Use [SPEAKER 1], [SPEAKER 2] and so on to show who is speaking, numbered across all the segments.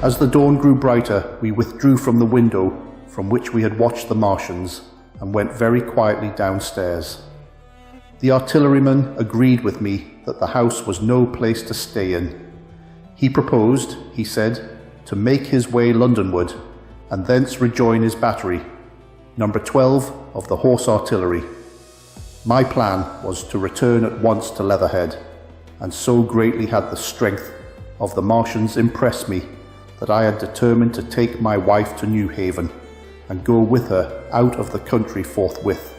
[SPEAKER 1] As the dawn grew brighter, we withdrew from the window from which we had watched the Martians and went very quietly downstairs. The artilleryman agreed with me that the house was no place to stay in. He proposed, he said, to make his way Londonward and thence rejoin his battery, number 12 of the Horse Artillery. My plan was to return at once to Leatherhead, and so greatly had the strength of the Martians impressed me that I had determined to take my wife to New Haven and go with her out of the country forthwith.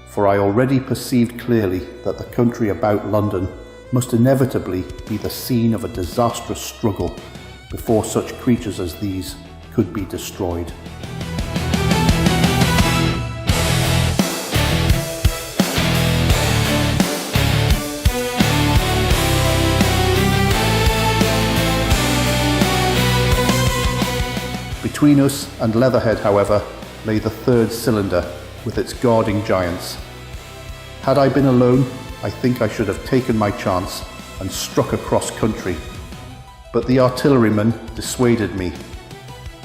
[SPEAKER 1] For I already perceived clearly that the country about London must inevitably be the scene of a disastrous struggle before such creatures as these could be destroyed. Between us and Leatherhead, however, lay the third cylinder with its guarding giants. Had I been alone, I think I should have taken my chance and struck across country. But the artilleryman dissuaded me.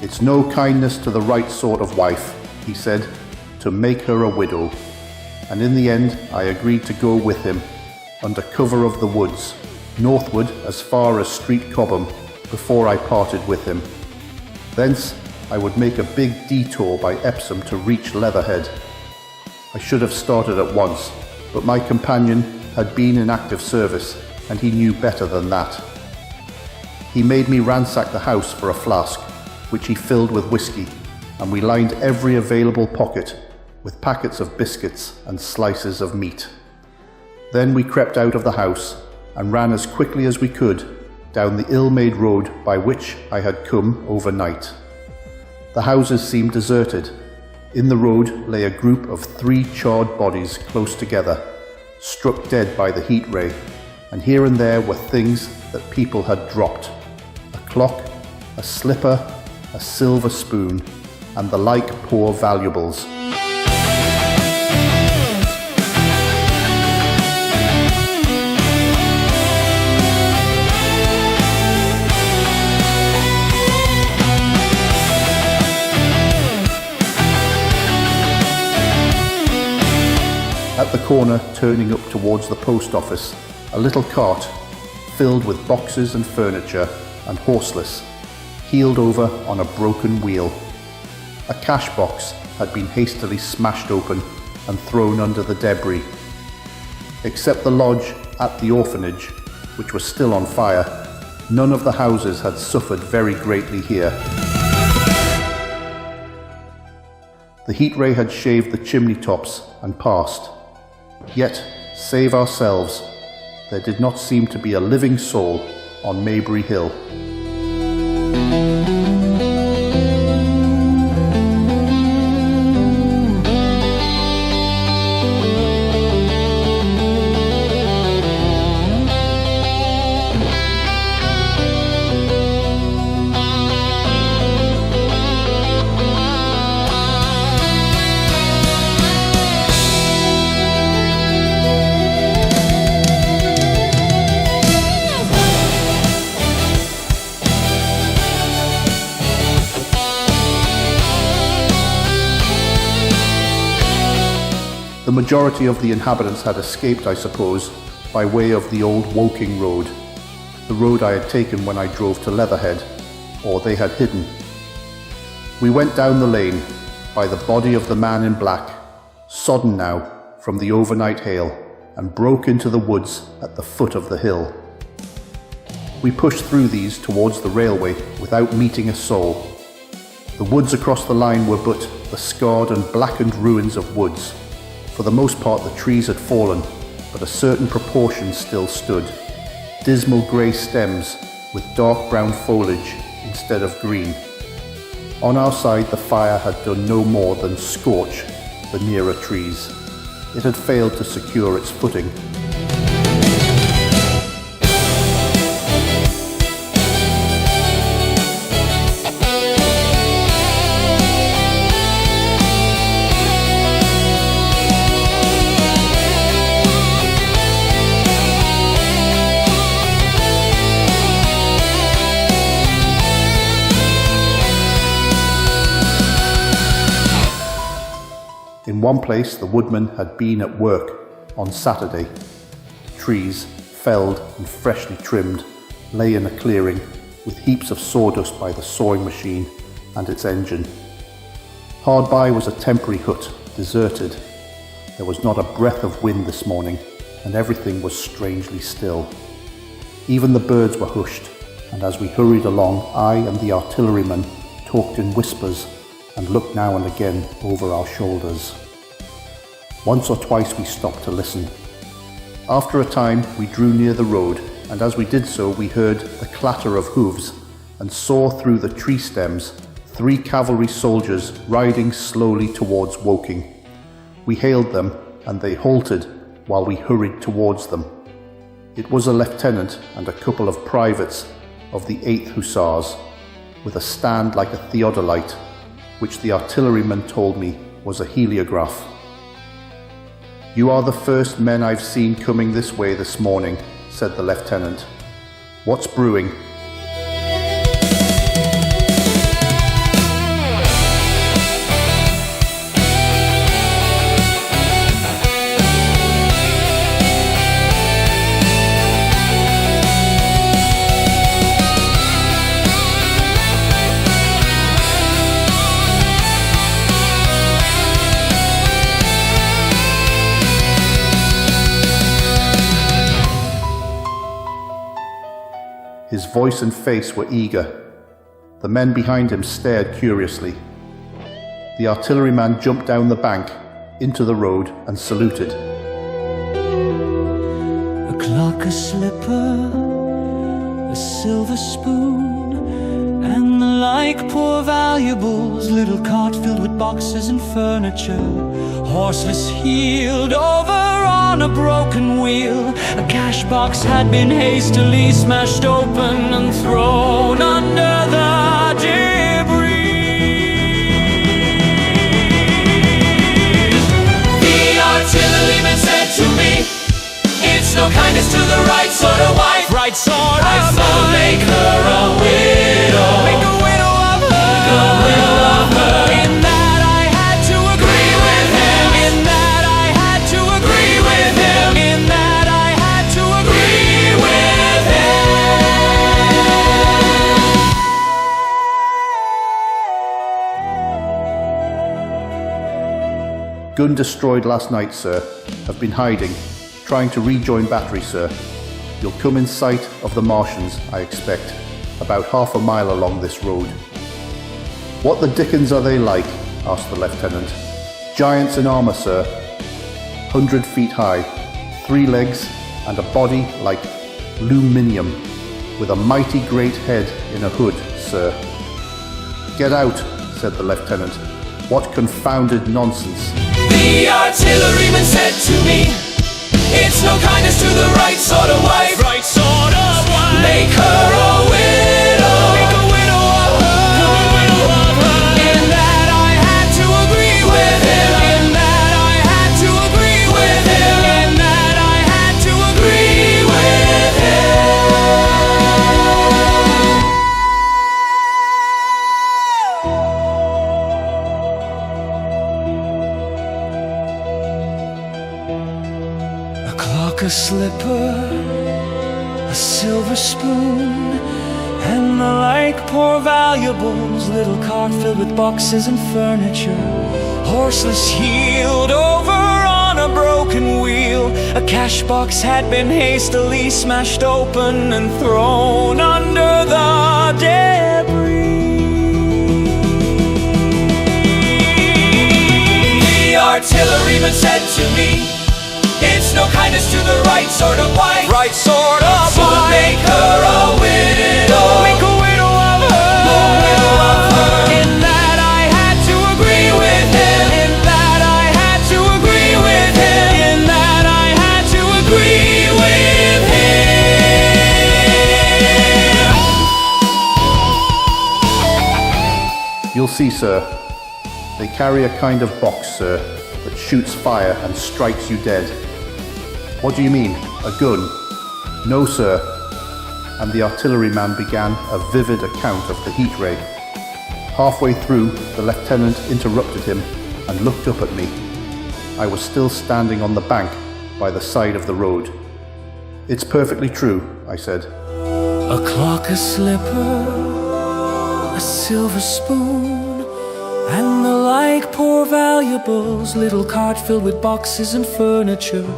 [SPEAKER 1] "It's no kindness to the right sort of wife," he said, "to make her a widow." And in the end I agreed to go with him, under cover of the woods, northward as far as Street Cobham, before I parted with him. Thence I would make a big detour by Epsom to reach Leatherhead. I should have started at once, but my companion had been in active service, and he knew better than that. He made me ransack the house for a flask, which he filled with whiskey, and we lined every available pocket with packets of biscuits and slices of meat. Then we crept out of the house and ran as quickly as we could down the ill-made road by which I had come overnight. The houses seemed deserted. In the road lay a group of 3 charred bodies close together, struck dead by the heat ray, and here and there were things that people had dropped: a clock, a slipper, a silver spoon, and the like poor valuables. At the corner, turning up towards the post office, a little cart, filled with boxes and furniture, and horseless, heeled over on a broken wheel. A cash box had been hastily smashed open and thrown under the debris. Except the lodge at the orphanage, which was still on fire, none of the houses had suffered very greatly here. The heat ray had shaved the chimney tops and passed. Yet, save ourselves, there did not seem to be a living soul on Maybury Hill. The majority of the inhabitants had escaped, I suppose, by way of the old Woking Road, the road I had taken when I drove to Leatherhead, or they had hidden. We went down the lane by the body of the man in black, sodden now from the overnight hail, and broke into the woods at the foot of the hill. We pushed through these towards the railway without meeting a soul. The woods across the line were but the scarred and blackened ruins of woods. For the most part the trees had fallen, but a certain proportion still stood, dismal grey stems with dark brown foliage instead of green. On our side the fire had done no more than scorch the nearer trees. It had failed to secure its footing. In one place, the woodman had been at work on Saturday. Trees, felled and freshly trimmed, lay in a clearing with heaps of sawdust by the sawing machine and its engine. Hard by was a temporary hut, deserted. There was not a breath of wind this morning, and everything was strangely still. Even the birds were hushed, and as we hurried along, I and the artilleryman talked in whispers and looked now and again over our shoulders. Once or twice we stopped to listen. After a time we drew near the road, and as we did so we heard the clatter of hooves and saw through the tree stems 3 cavalry soldiers riding slowly towards Woking. We hailed them, and they halted while we hurried towards them. It was a lieutenant and a couple of privates of the 8th Hussars, with a stand like a theodolite, which the artilleryman told me was a heliograph. "You are the first men I've seen coming this way this morning," said the lieutenant. "What's brewing?" His voice and face were eager. The men behind him stared curiously. The artilleryman jumped down the bank into the road and saluted.
[SPEAKER 2] A clock, a slipper, a silver spoon, and the like poor valuables, little cart filled with boxes and furniture, horseless heeled over on a broken wheel. A cash box had been hastily smashed open and thrown under the debris. The artilleryman said to me, "It's no kindness to the right sort of wife, right sort of wife. Make her a widow, make a widow of her, make a widow of her." In that I had to agree with him, in that I had to agree with him, in that I had to agree with
[SPEAKER 1] him. "Gun destroyed last night, sir. Have been hiding, trying to rejoin battery, sir. You'll come in sight of the Martians, I expect, about half a mile along this road." "What the dickens are they like?" asked the lieutenant. "Giants in armour, sir. 100 feet high, 3 legs and a body like aluminium, with a mighty great head in a hood, sir." "Get out," said the lieutenant. "What confounded nonsense."
[SPEAKER 2] The artilleryman said to me, "It's no kindness to the right sort of wife, right sort of wife. Make her a widow, make a widow of her, a widow of her." In that I had to agree with him, in that I had to agree with him, in that I had to agree with him. A clock, a slipper, a silver spoon, and the like poor valuables, little cart filled with boxes and furniture, horseless heeled over on a broken wheel. A cash box had been hastily smashed open and thrown under the debris. The artilleryman said to me, "It's no kindness to the right sort of wife, right sort of wife. Make her a widow, make a widow of her, a widow of her." In that I had to agree with him, in that I had to agree with him, in that I had to agree with him.
[SPEAKER 1] "You'll see, sir. They carry a kind of box, sir, that shoots fire and strikes you dead." "What do you mean? A gun?" "No, sir." And the artilleryman began a vivid account of the heat ray. Halfway through, the lieutenant interrupted him and looked up at me. I was still standing on the bank by the side of the road. "It's perfectly true," I said.
[SPEAKER 2] A clock, a slipper, a silver spoon, and the like poor valuables, little cart filled with boxes and furniture,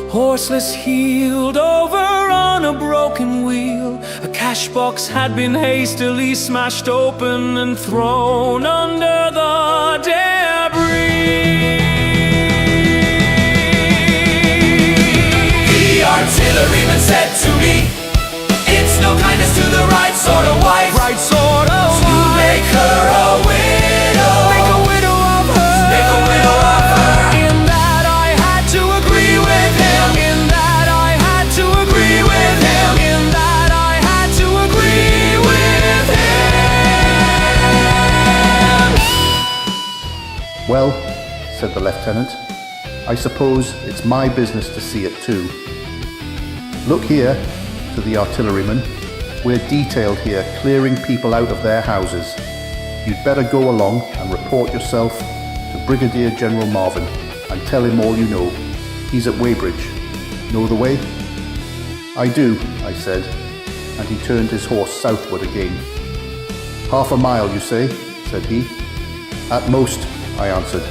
[SPEAKER 2] horseless, heeled over on a broken wheel. A cash box had been hastily smashed open and thrown under the debris. The artilleryman said to me, "It's no kindness to the right sort of wife, right sort of to wife, make her a widow, make a widow of her, make a widow of her." In that I had to agree with him, in that I had to agree with him, in that I had to agree with him.
[SPEAKER 1] "Well," said the lieutenant, "I suppose it's my business to see it too. Look here," to the artilleryman, "we're detailed here clearing people out of their houses. You'd better go along and report yourself to Brigadier General Marvin and tell him all you know. He's at Weybridge. Know the way?" "I do," I said, and he turned his horse southward again. "Half a mile, you say?" said he. "At most," I answered,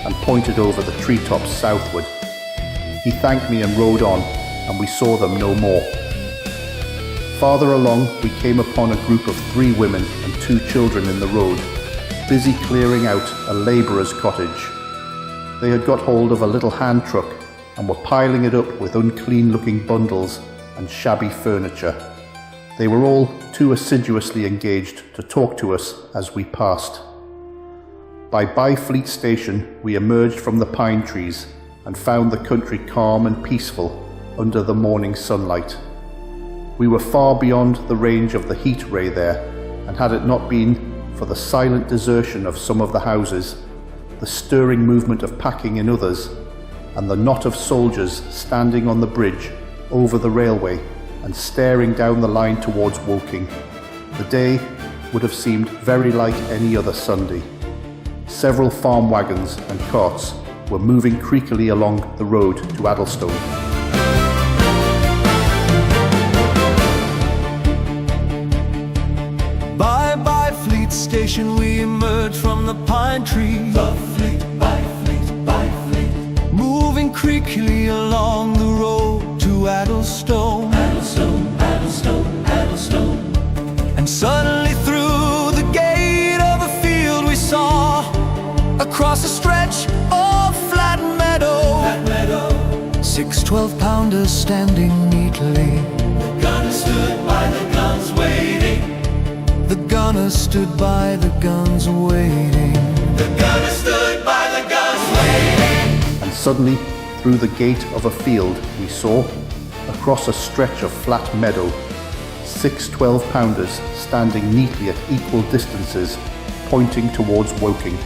[SPEAKER 1] and pointed over the treetops southward. He thanked me and rode on, and we saw them no more. Farther along, we came upon a group of 3 women and 2 children in the road, busy clearing out a labourer's cottage. They had got hold of a little hand truck and were piling it up with unclean-looking bundles and shabby furniture. They were all too assiduously engaged to talk to us as we passed. By Byfleet Station, we emerged from the pine trees and found the country calm and peaceful under the morning sunlight. We were far beyond the range of the heat ray there, and had it not been for the silent desertion of some of the houses, the stirring movement of packing in others, and the knot of soldiers standing on the bridge over the railway and staring down the line towards Woking, the day would have seemed very like any other Sunday. Several farm wagons and carts were moving creakily along the road to Addlestone.
[SPEAKER 2] Station we emerged from the pine trees. Byfleet, Byfleet, Byfleet, moving creakily along the road to Addlestone. Addlestone, Addlestone, Addlestone. And suddenly through the gate of a field we saw, across a stretch of flat meadow, 6 12-pounders standing neatly. The gunner stood by the guns waiting. The gunner stood by the guns waiting. The gunner stood by the guns waiting.
[SPEAKER 1] And suddenly, through the gate of a field, we saw, across a stretch of flat meadow, 6 12-pounders standing neatly at equal distances, pointing towards Woking.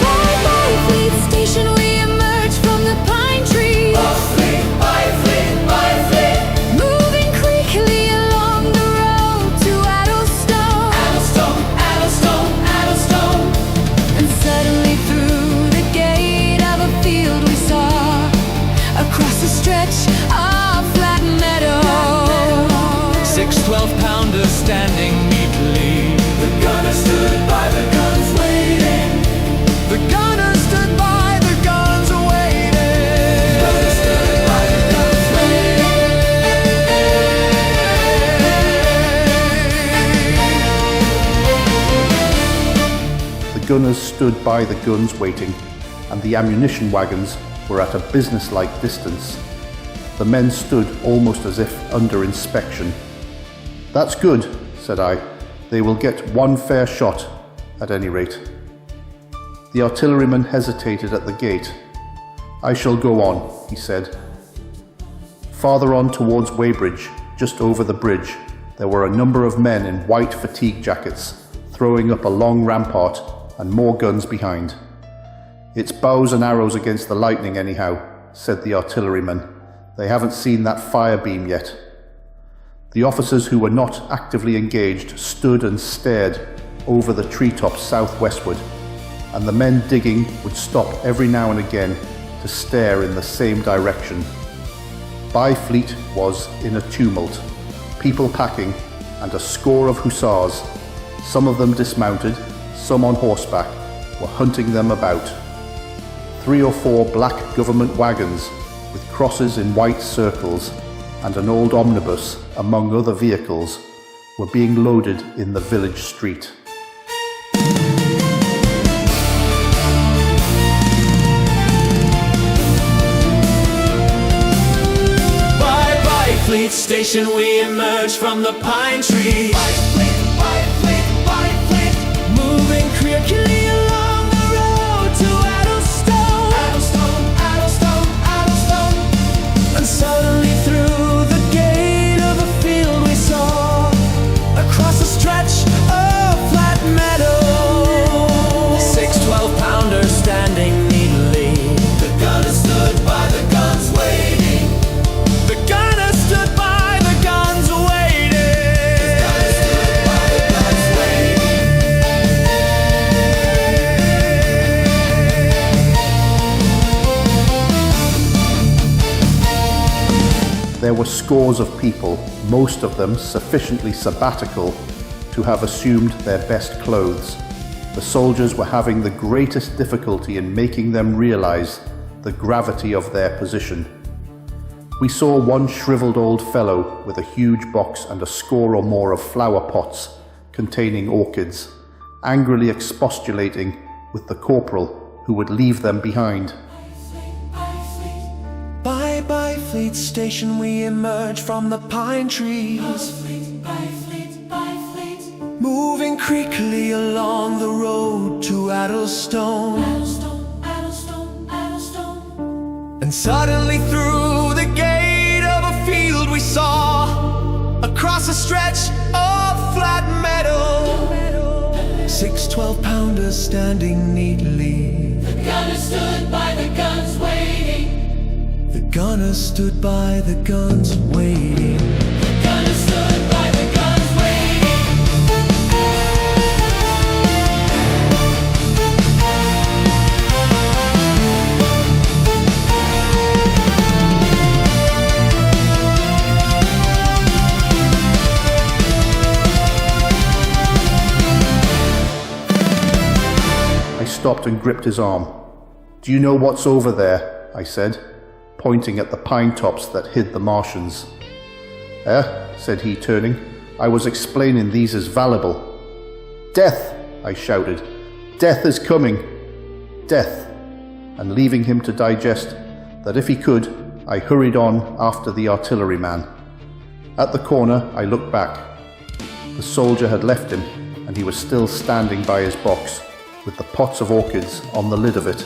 [SPEAKER 3] By Byfleet Station we emerged from the pine trees.
[SPEAKER 2] Byfleet, Byfleet, Byfleet,
[SPEAKER 3] moving creakily along the road to Addlestone.
[SPEAKER 2] Addlestone, Addlestone, Addlestone.
[SPEAKER 3] And suddenly through the gate of a field we saw, across a stretch of flat meadow,
[SPEAKER 2] 6 12-pounders standing neatly. The gunner stood by the guns waiting. The gunner stood by the guns waiting. The gunner stood by the guns
[SPEAKER 1] The gunners stood by the guns waiting, and the ammunition wagons were at a businesslike distance. The men stood almost as if under inspection. "That's good," said I. "They will get one fair shot, at any rate." The artilleryman hesitated at the gate. "I shall go on," he said. Farther on towards Weybridge, just over the bridge, there were a number of men in white fatigue jackets, throwing up a long rampart and more guns behind. "It's bows and arrows against the lightning anyhow," said the artilleryman. "They haven't seen that fire beam yet." The officers who were not actively engaged stood and stared over the treetops southwestward, and the men digging would stop every now and again to stare in the same direction. Byfleet was in a tumult, people packing, and a score of hussars, some of them dismounted, some on horseback, were hunting them about. 3 or 4 black government wagons with crosses in white circles and an old omnibus, among other vehicles, were being loaded in the village street.
[SPEAKER 2] Fleet station, we emerge from the pine trees.
[SPEAKER 3] Byfleet,
[SPEAKER 2] Moving quickly along the road to Addlestone.
[SPEAKER 3] Addlestone.
[SPEAKER 2] And suddenly through the gate of a field we saw, across a stretch of flat meadow, 6 12-pounders standing neatly.
[SPEAKER 3] The gunner stood by the guns waiting.
[SPEAKER 2] The gunner stood by the guns waiting.
[SPEAKER 1] There were scores of people, most of them sufficiently sabbatical to have assumed their best clothes. The soldiers were having the greatest difficulty in making them realize the gravity of their position. We saw one shriveled old fellow with a huge box and a score or more of flower pots containing orchids, angrily expostulating with the corporal who would leave them behind.
[SPEAKER 2] By Byfleet station we emerge from the pine trees.
[SPEAKER 3] Byfleet.
[SPEAKER 2] Moving creakily along the road to Addlestone.
[SPEAKER 3] Addlestone.
[SPEAKER 2] And suddenly through the gate of a field we saw, across a stretch of flat meadow, 6 12-pounders standing neatly.
[SPEAKER 3] The gunner stood by the guns waiting.
[SPEAKER 2] The gunner stood by the guns waiting.
[SPEAKER 3] The gunner stood by the guns
[SPEAKER 1] I stopped and gripped his arm. "Do you know what's over there?" I said, pointing at the pine tops that hid the Martians. Said he, turning. "I was explaining these as valuable." "Death!" I shouted. "Death is coming! Death!" And leaving him to digest that if he could, I hurried on after the artilleryman. At the corner, I looked back. The soldier had left him, and he was still standing by his box, with the pots of orchids on the lid of it,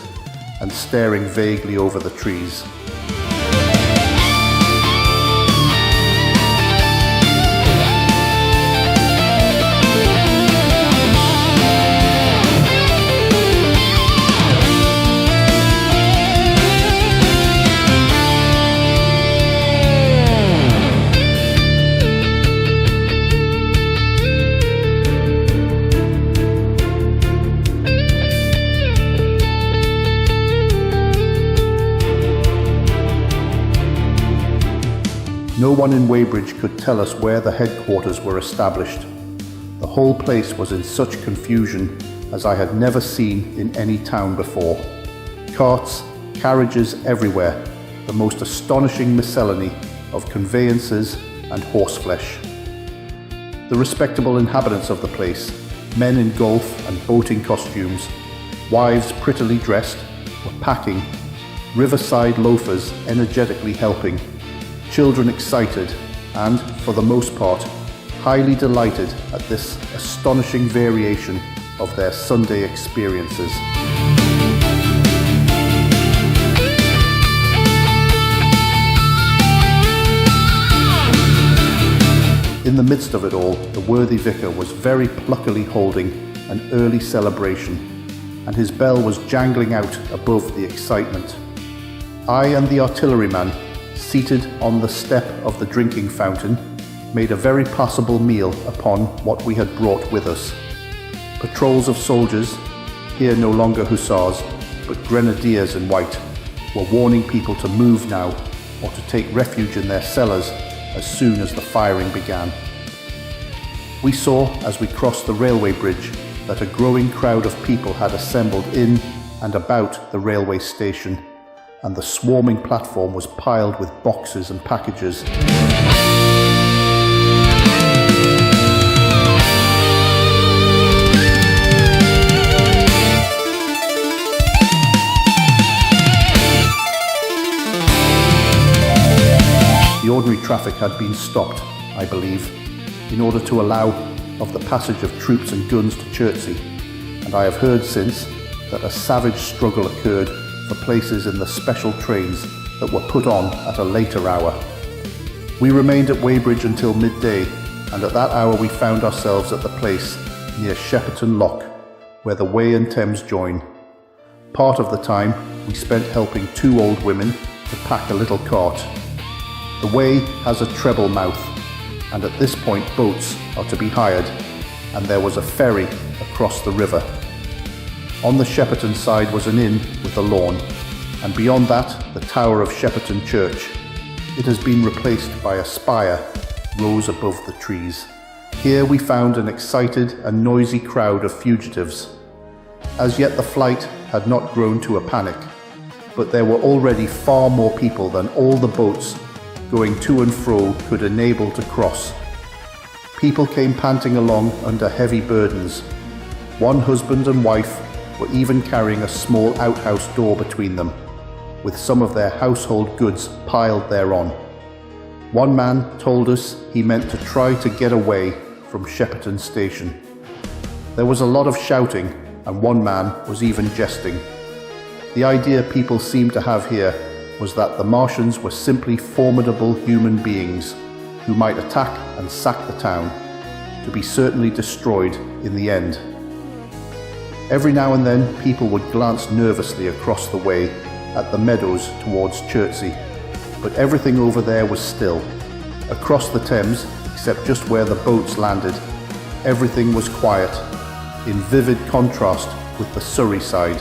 [SPEAKER 1] and staring vaguely over the trees. No one in Weybridge could tell us where the headquarters were established. The whole place was in such confusion as I had never seen in any town before. Carts, carriages everywhere, the most astonishing miscellany of conveyances and horseflesh. The respectable inhabitants of the place, men in golf and boating costumes, wives prettily dressed, were packing, riverside loafers energetically helping, children excited and, for the most part, highly delighted at this astonishing variation of their Sunday experiences. In the midst of it all, the worthy vicar was very pluckily holding an early celebration, and his bell was jangling out above the excitement. I and the artilleryman, seated on the step of the drinking fountain, made a very passable meal upon what we had brought with us. Patrols of soldiers, here no longer hussars, but grenadiers in white, were warning people to move now or to take refuge in their cellars as soon as the firing began. We saw, as we crossed the railway bridge, that a growing crowd of people had assembled in and about the railway station, and the swarming platform was piled with boxes and packages. The ordinary traffic had been stopped, I believe, in order to allow of the passage of troops and guns to Chertsey, and I have heard since that a savage struggle occurred for places in the special trains that were put on at a later hour. We remained at Weybridge until midday, and at that hour we found ourselves at the place near Shepperton Lock, where the Wey and Thames join. Part of the time we spent helping two old women to pack a little cart. The Wey has a treble mouth, and at this point boats are to be hired, and there was a ferry across the river. On the Shepperton side was an inn with a lawn, and beyond that the tower of Shepperton Church. It has been replaced by a spire rose above the trees. Here we found an excited and noisy crowd of fugitives. As yet the flight had not grown to a panic, but there were already far more people than all the boats going to and fro could enable to cross. People came panting along under heavy burdens. One husband and wife were even carrying a small outhouse door between them, with some of their household goods piled thereon. One man told us he meant to try to get away from Shepperton Station. There was a lot of shouting, and one man was even jesting. The idea people seemed to have here was that the Martians were simply formidable human beings who might attack and sack the town, to be certainly destroyed in the end. Every now and then people would glance nervously across the way at the meadows towards Chertsey, but everything over there was still. Across the Thames, except just where the boats landed, everything was quiet, in vivid contrast with the Surrey side.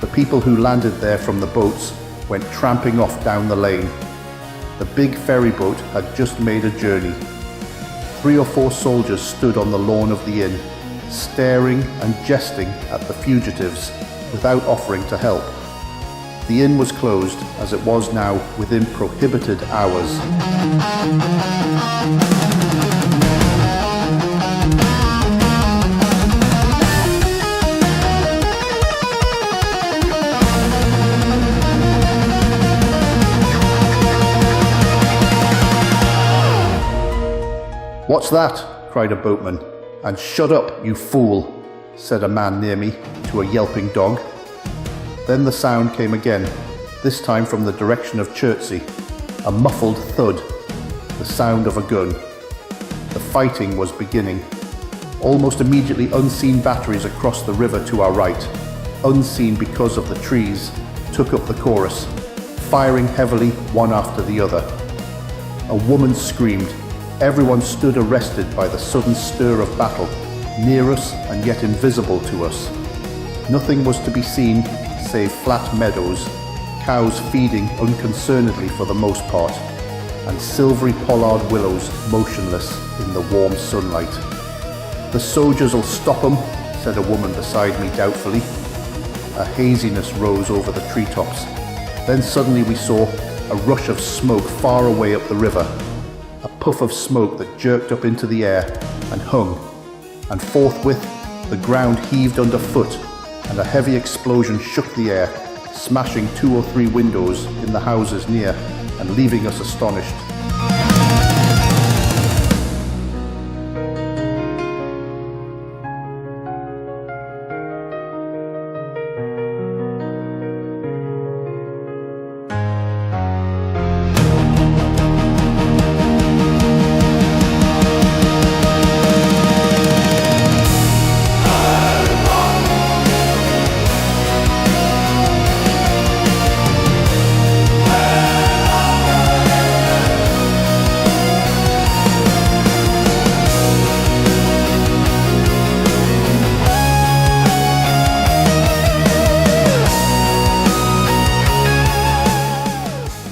[SPEAKER 1] The people who landed there from the boats went tramping off down the lane. The big ferry boat had just made a journey. 3 or 4 soldiers stood on the lawn of the inn, staring and jesting at the fugitives without offering to help. The inn was closed, as it was now within prohibited hours. "What's that?" cried a boatman. "And shut up, you fool," said a man near me to a yelping dog. Then the sound came again, this time from the direction of Chertsey, a muffled thud, the sound of a gun. The fighting was beginning. Almost immediately unseen batteries across the river to our right, unseen because of the trees, took up the chorus, firing heavily one after the other. A woman screamed. Everyone stood arrested by the sudden stir of battle, near us and yet invisible to us. Nothing was to be seen save flat meadows, cows feeding unconcernedly for the most part, and silvery pollard willows motionless in the warm sunlight. "The soldiers'll stop 'em," said a woman beside me doubtfully. A haziness rose over the treetops. Then suddenly we saw a rush of smoke far away up the river. A puff of smoke that jerked up into the air and hung, and forthwith the ground heaved underfoot, and a heavy explosion shook the air, smashing 2 or 3 windows in the houses near and leaving us astonished.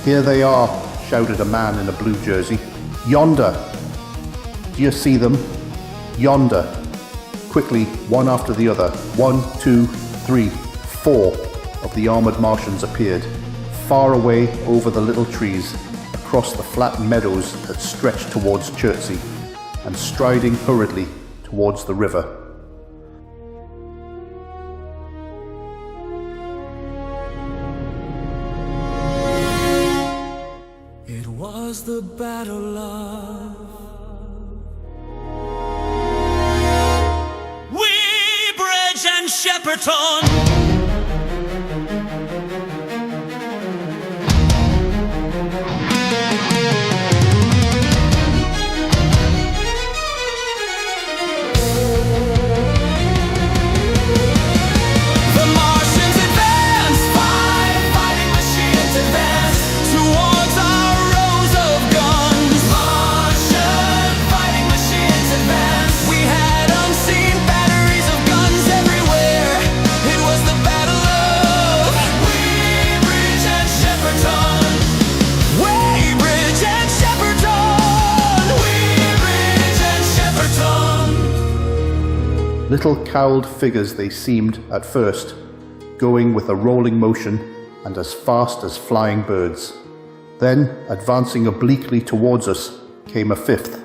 [SPEAKER 1] "Here they are," shouted a man in a blue jersey. "Yonder! Do you see them? Yonder!" Quickly, one after the other, 1, 2, 3, 4 of the armoured Martians appeared, far away over the little trees, across the flat meadows that stretched towards Chertsey, and striding hurriedly towards the river.
[SPEAKER 2] It was the battle of Weybridge and Shepperton.
[SPEAKER 1] Little cowled figures they seemed at first, going with a rolling motion and as fast as flying birds. Then, advancing obliquely towards us, came a fifth.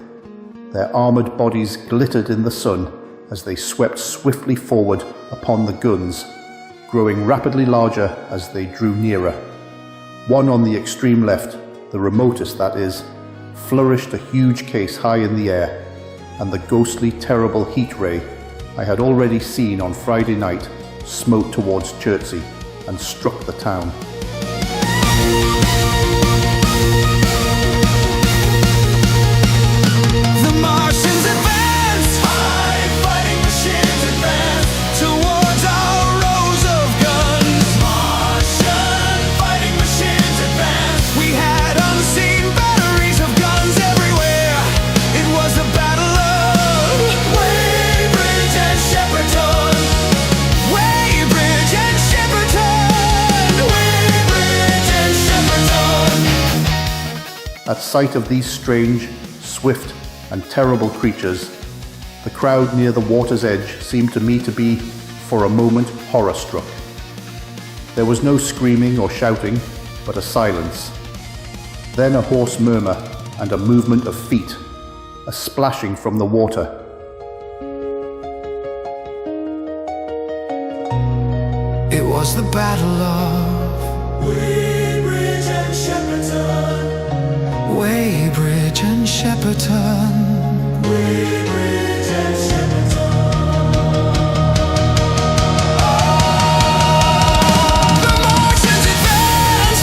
[SPEAKER 1] Their armoured bodies glittered in the sun as they swept swiftly forward upon the guns, growing rapidly larger as they drew nearer. One on the extreme left, the remotest that is, flourished a huge case high in the air, and the ghostly, terrible heat ray I had already seen on Friday night smote towards Chertsey and struck the town.
[SPEAKER 2] The Martians advance, high fighting machines advance towards our rows of guns. Martian fighting machines advance. We had unseen batteries of guns everywhere. It was the battle of Weybridge and Shepperton. Weybridge and Shepperton. Weybridge and Shepperton.
[SPEAKER 1] At sight of these strange, swift, and terrible creatures, the crowd near the water's edge seemed to me to be, for a moment, horror-struck. There was no screaming or shouting, but a silence. Then a hoarse murmur and a movement of feet, a splashing from the water.
[SPEAKER 2] It was the battle of Weybridge and Shepperton. Weybridge and Shepperton. Weybridge and Shepperton. The Martians advance,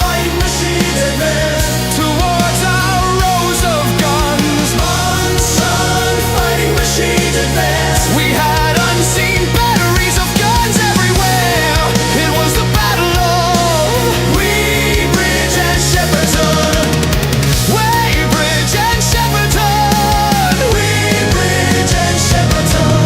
[SPEAKER 2] fighting machines advance towards our rows of guns. Martian fighting machines advance. We had unseen batteries of guns everywhere. It was the battle of Weybridge and Shepperton. Weybridge and Shepperton. Weybridge and Shepperton.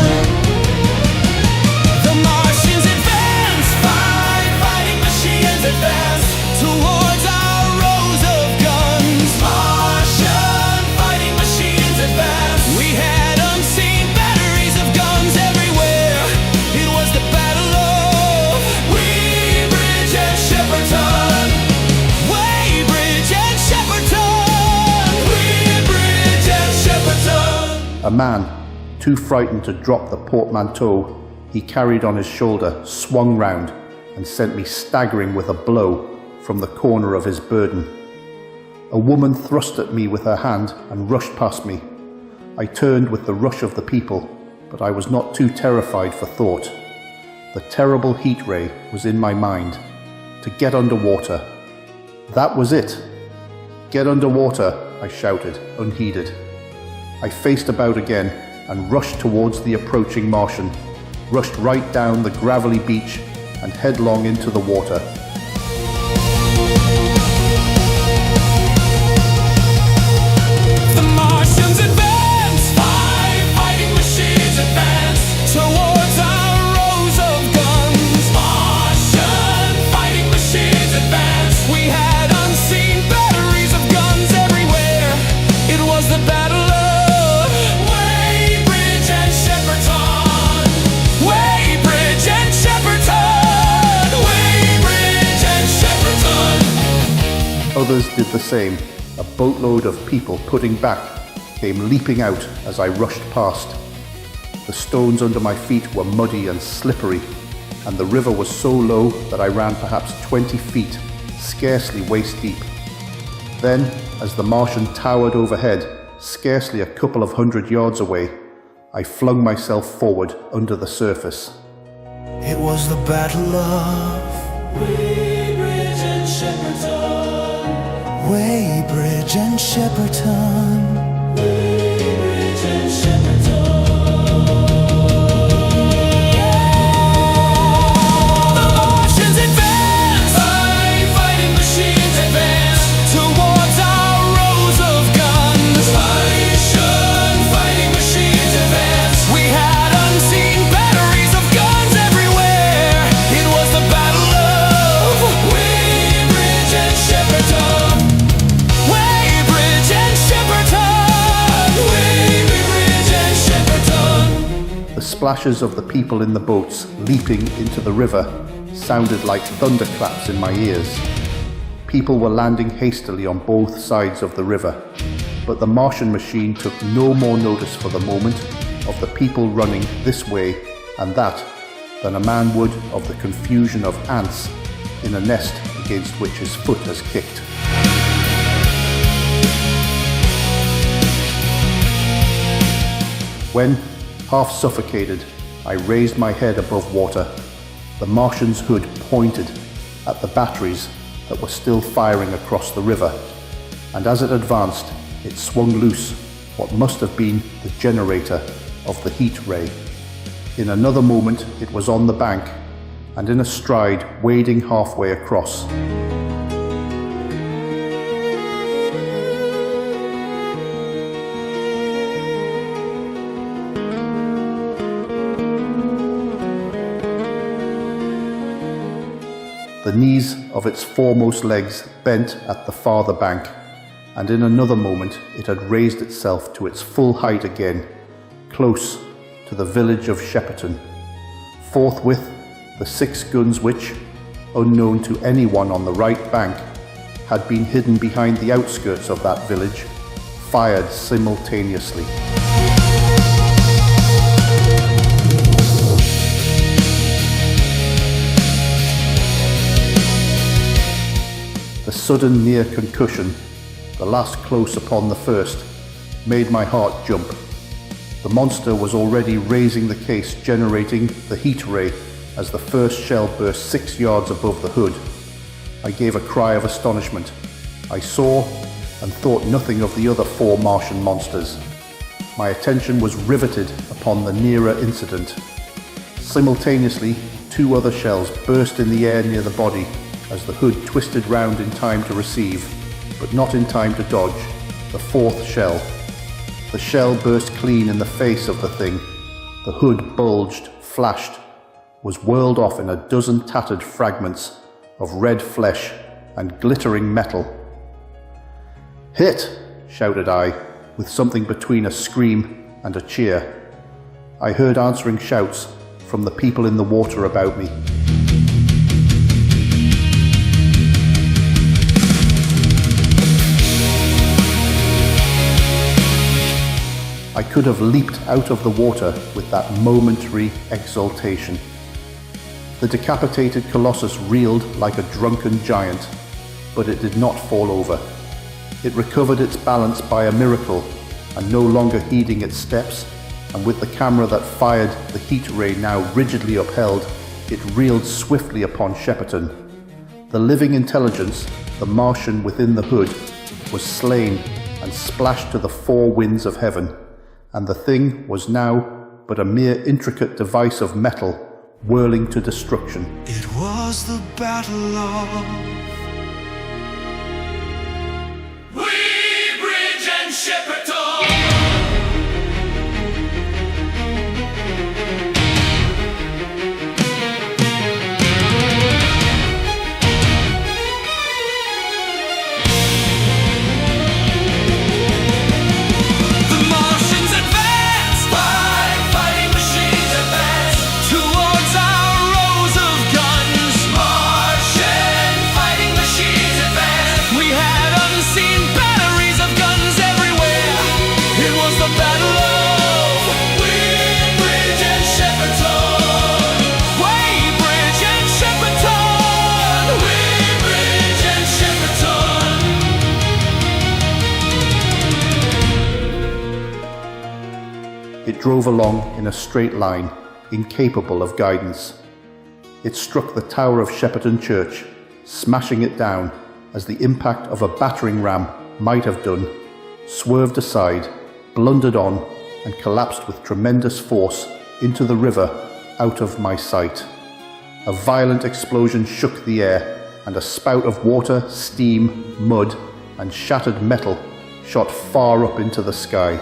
[SPEAKER 2] The Martians advance, fighting machines advance towards our rows of guns. Martian fighting machines advance. We had unseen batteries of guns everywhere. It was the battle of Weybridge and Shepperton. Weybridge and Shepperton. Weybridge and Shepperton.
[SPEAKER 1] A man, too frightened to drop the portmanteau he carried on his shoulder, swung round and sent me staggering with a blow from the corner of his burden. A woman thrust at me with her hand and rushed past me. I turned with the rush of the people, but I was not too terrified for thought. The terrible heat ray was in my mind. To get underwater. That was it. "Get underwater," I shouted, unheeded. I faced about again and rushed towards the approaching Martian, rushed right down the gravelly beach and headlong into the water.
[SPEAKER 2] The Martians advance, fighting machines advance towards our rows of guns. Martian fighting machines advance. We had
[SPEAKER 1] Others did the same. A boatload of people putting back came leaping out as I rushed past. The stones under my feet were muddy and slippery, and the river was so low that I ran perhaps 20 feet, scarcely waist deep. Then, as the Martian towered overhead, scarcely a couple of 100 yards away, I flung myself forward under the surface.
[SPEAKER 2] It was the Battle of Weybridge and Shepperton. Weybridge and Shepperton. Weybridge and Shepperton. The Martians advance! Fighting machines advance towards our rows of guns. Martian fighting machines advance. We had unseen batteries of guns everywhere. It was the Battle of Weybridge and Shepperton. Weybridge and Shepperton. Weybridge and Shepperton.
[SPEAKER 1] The splashes of the people in the boats leaping into the river sounded like thunderclaps in my ears. People were landing hastily on both sides of the river, but the Martian machine took no more notice for the moment of the people running this way and that than a man would of the confusion of ants in a nest against which his foot has kicked. When, half suffocated, I raised my head above water, the Martian's hood pointed at the batteries that were still firing across the river, and as it advanced, it swung loose what must have been the generator of the heat ray. In another moment, it was on the bank, and in a stride, wading halfway across. The knees of its foremost legs bent at the farther bank, and in another moment it had raised itself to its full height again, close to the village of Shepperton. Forthwith, the 6 guns which, unknown to anyone on the right bank, had been hidden behind the outskirts of that village, fired simultaneously. The sudden near concussion, the last close upon the first, made my heart jump. The monster was already raising the case, generating the heat ray as the first shell burst 6 yards above the hood. I gave a cry of astonishment. I saw and thought nothing of the other 4 Martian monsters. My attention was riveted upon the nearer incident. Simultaneously, 2 other shells burst in the air near the body as the hood twisted round in time to receive, but not in time to dodge, the 4th shell. The shell burst clean in the face of the thing. The hood bulged, flashed, was whirled off in a dozen tattered fragments of red flesh and glittering metal. "Hit!" shouted I, with something between a scream and a cheer. I heard answering shouts from the people in the water about me. I could have leaped out of the water with that momentary exultation. The decapitated colossus reeled like a drunken giant, but it did not fall over. It recovered its balance by a miracle, and no longer heeding its steps, and with the camera that fired the heat ray now rigidly upheld, it reeled swiftly upon Shepperton. The living intelligence, the Martian within the hood, was slain and splashed to the 4 winds of heaven, and the thing was now but a mere intricate device of metal whirling to destruction.
[SPEAKER 2] It was the Battle of Weybridge and Shepperton. We have
[SPEAKER 1] It drove along in a straight line, incapable of guidance. It struck the tower of Shepperton Church, smashing it down as the impact of a battering ram might have done, swerved aside, blundered on, and collapsed with tremendous force into the river out of my sight. A violent explosion shook the air, and a spout of water, steam, mud, and shattered metal shot far up into the sky.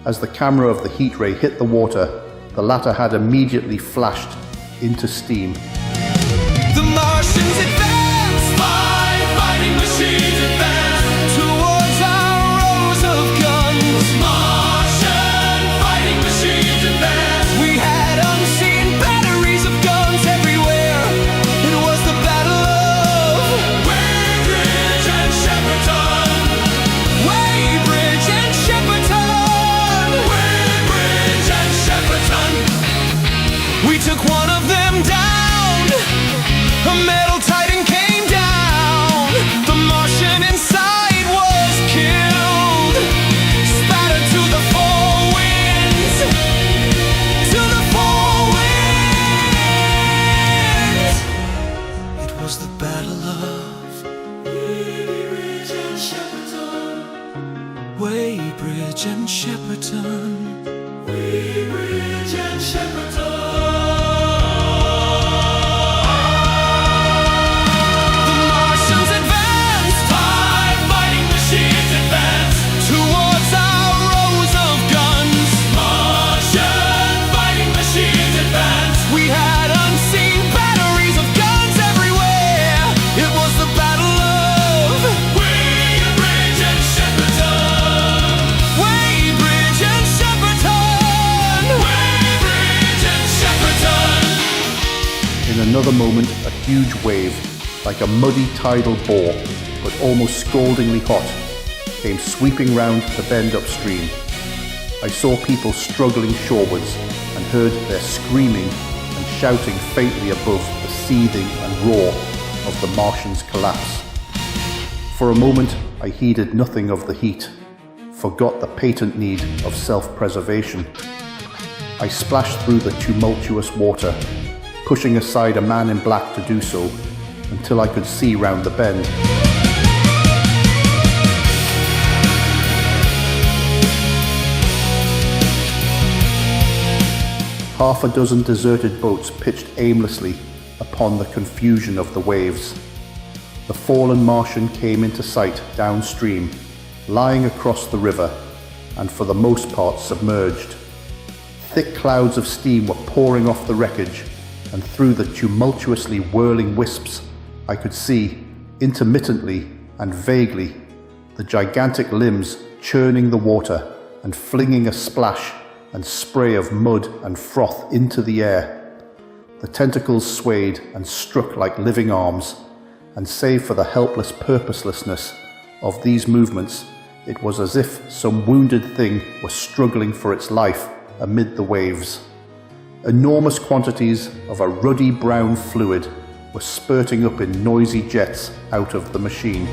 [SPEAKER 1] As the camera of the heat ray hit the water, the latter had immediately flashed into steam.
[SPEAKER 2] The Martians advance, fighting machines advance towards our rows of guns. Martian fighting machines advance. We had unseen batteries of guns everywhere. It was the battle of Weybridge and Shepperton. Weybridge and Shepperton. Weybridge and Shepperton. We took one of them down. A metal titan came down. The Martian inside was killed. Spattered to the four winds. To the four winds. It was the battle of Weybridge and Shepperton. Weybridge and Shepperton. Weybridge and Shepperton.
[SPEAKER 1] In another moment, a huge wave, like a muddy tidal bore, but almost scaldingly hot, came sweeping round the bend upstream. I saw people struggling shorewards and heard their screaming and shouting faintly above the seething and roar of the Martian's collapse. For a moment, I heeded nothing of the heat, forgot the patent need of self-preservation. I splashed through the tumultuous water, pushing aside a man in black to do so, until I could see round the bend. Half a dozen deserted boats pitched aimlessly upon the confusion of the waves. The fallen Martian came into sight downstream, lying across the river, and for the most part submerged. Thick clouds of steam were pouring off the wreckage, and through the tumultuously whirling wisps, I could see, intermittently and vaguely, the gigantic limbs churning the water and flinging a splash and spray of mud and froth into the air. The tentacles swayed and struck like living arms, and save for the helpless purposelessness of these movements, it was as if some wounded thing was struggling for its life amid the waves. Enormous quantities of a ruddy brown fluid were spurting up in noisy jets out of the machine.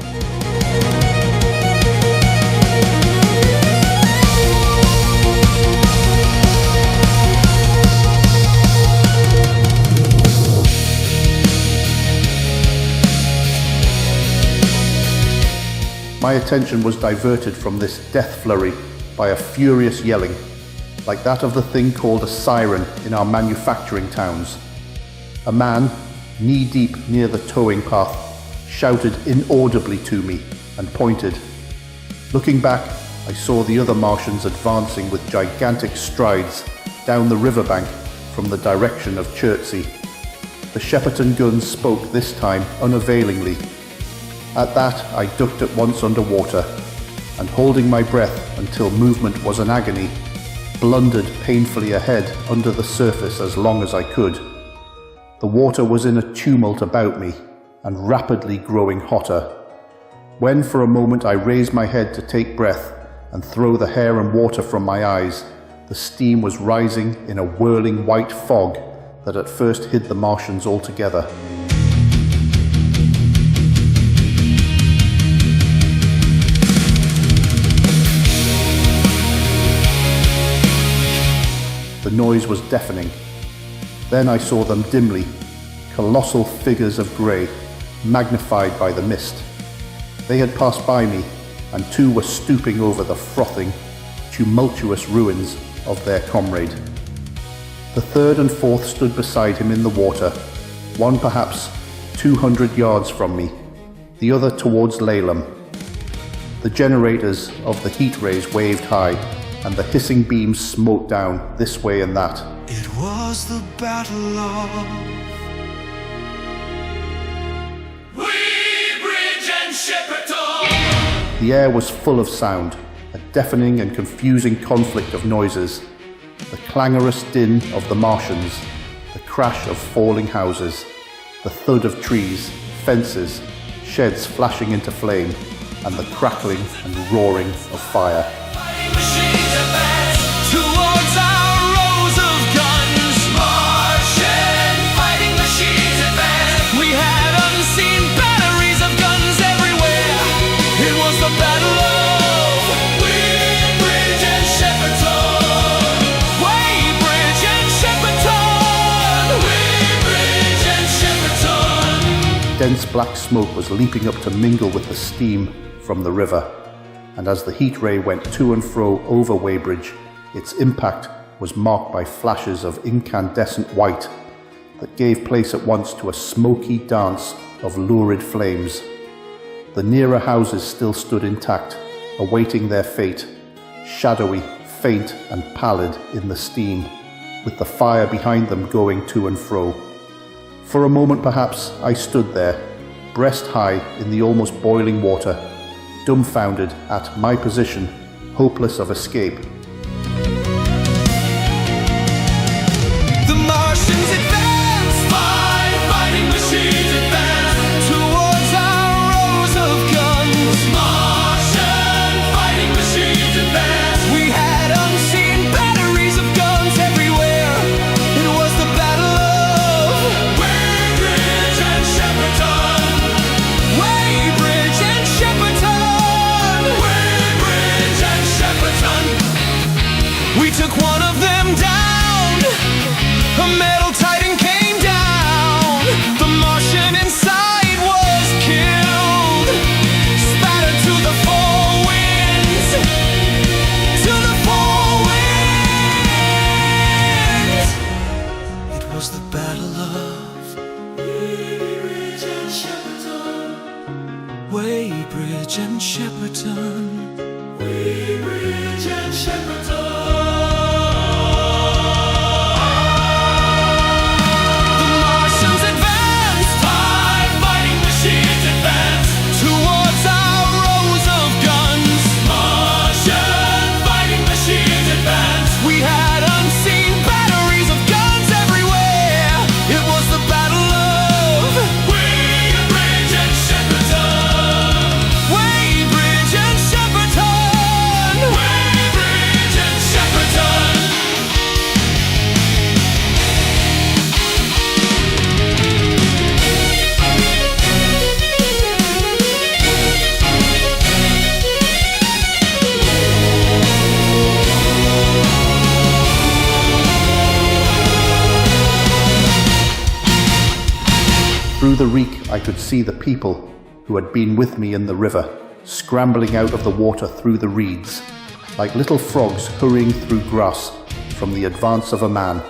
[SPEAKER 1] My attention was diverted from this death flurry by a furious yelling, like that of the thing called a siren in our manufacturing towns. A man, knee-deep near the towing path, shouted inaudibly to me and pointed. Looking back, I saw the other Martians advancing with gigantic strides down the riverbank from the direction of Chertsey. The Shepperton guns spoke this time unavailingly. At that, I ducked at once underwater, and holding my breath until movement was an agony, blundered painfully ahead under the surface as long as I could. The water was in a tumult about me, and rapidly growing hotter. When for a moment I raised my head to take breath and throw the hair and water from my eyes, the steam was rising in a whirling white fog that at first hid the Martians altogether. noise was deafening. Then I saw them dimly, colossal figures of grey, magnified by the mist. They had passed by me, and two were stooping over the frothing, tumultuous ruins of their comrade. The third and fourth stood beside him in the water, one perhaps 200 yards from me, the other towards Laleham. The generators of the heat rays waved high, and the hissing beams smote down this way and that.
[SPEAKER 2] It was the battle of Weybridge and Shepperton.
[SPEAKER 1] The air was full of sound, a deafening and confusing conflict of noises. The clangorous din of the Martians, the crash of falling houses, the thud of trees, fences, sheds flashing into flame, and the crackling and roaring of fire.
[SPEAKER 2] Towards our rows of guns, Martian fighting machines advance. We had unseen batteries of guns everywhere. It was the battle of Weybridge and Shepperton. Weybridge and Shepperton. Weybridge and Shepperton.
[SPEAKER 1] Dense black smoke was leaping up to mingle with the steam from the river, and as the heat ray went to and fro over Weybridge, its impact was marked by flashes of incandescent white that gave place at once to a smoky dance of lurid flames. The nearer houses still stood intact, awaiting their fate, shadowy, faint and pallid in the steam, with the fire behind them going to and fro. For a moment perhaps I stood there, breast high in the almost boiling water, dumbfounded at my position, hopeless of escape.
[SPEAKER 2] The Martians advance, fighting machines advance towards our rows of guns. Martian fighting machines advance. We had unseen batteries of guns everywhere. It was the battle of Weybridge and Shepperton. Weybridge and Shepperton. Weybridge and Shepperton. We took one of them down. A metal titan came down. The Martian inside was killed. Spattered to the four winds. To the four winds. It was the battle of Weybridge and Shepperton. Weybridge and Shepperton. Weybridge and Shepperton. The Martians advanced, fighting machines advanced towards our rows of guns. Martian fighting machines advanced. We had unseen batteries of guns everywhere. It was the battle of Weybridge and Shepperton. Weybridge and Shepperton. Weybridge and Shepperton.
[SPEAKER 1] Through the reek I could see the people who had been with me in the river, scrambling out of the water through the reeds, like little frogs hurrying through grass from the advance of a man,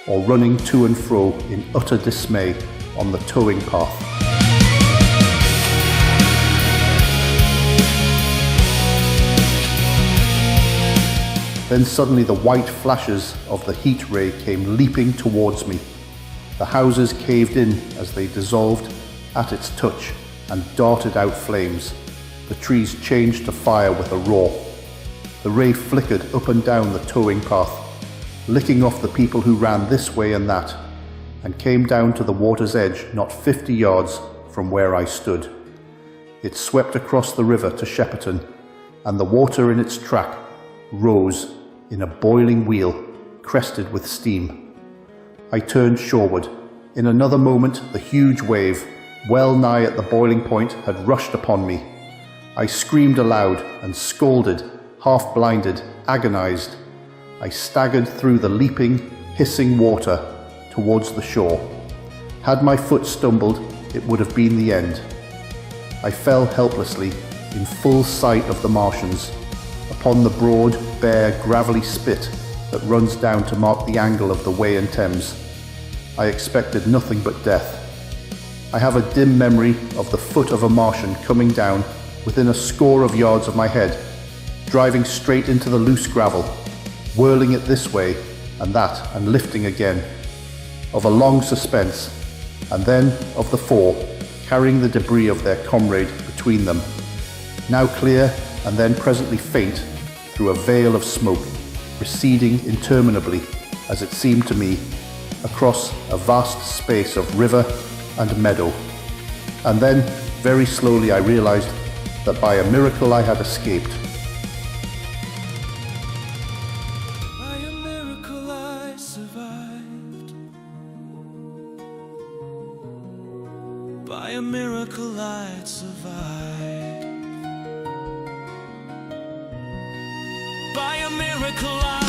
[SPEAKER 1] or running to and fro in utter dismay on the towing path. Then suddenly the white flashes of the heat ray came leaping towards me. The houses caved in as they dissolved at its touch and darted out flames. The trees changed to fire with a roar. The ray flickered up and down the towing path, licking off the people who ran this way and that, and came down to the water's edge not 50 yards from where I stood. It swept across the river to Shepperton, and the water in its track rose in a boiling wheel, crested with steam. I turned shoreward. In another moment, the huge wave, well nigh at the boiling point, had rushed upon me. I screamed aloud and scolded, half-blinded, agonized. I staggered through the leaping, hissing water towards the shore. Had my foot stumbled, it would have been the end. I fell helplessly, in full sight of the Martians, upon the broad, bare, gravelly spit that runs down to mark the angle of the Wey and Thames. I expected nothing but death. I have a dim memory of the foot of a Martian coming down within a score of yards of my head, driving straight into the loose gravel, whirling it this way and that and lifting again, of a long suspense, and then of the four, carrying the debris of their comrade between them, now clear and then presently faint through a veil of smoke, receding interminably, as it seemed to me, across a vast space of river and meadow. And then, very slowly, I realized that by a miracle I had escaped.
[SPEAKER 2] By a miracle I survived. By a miracle I survived. By a miracle I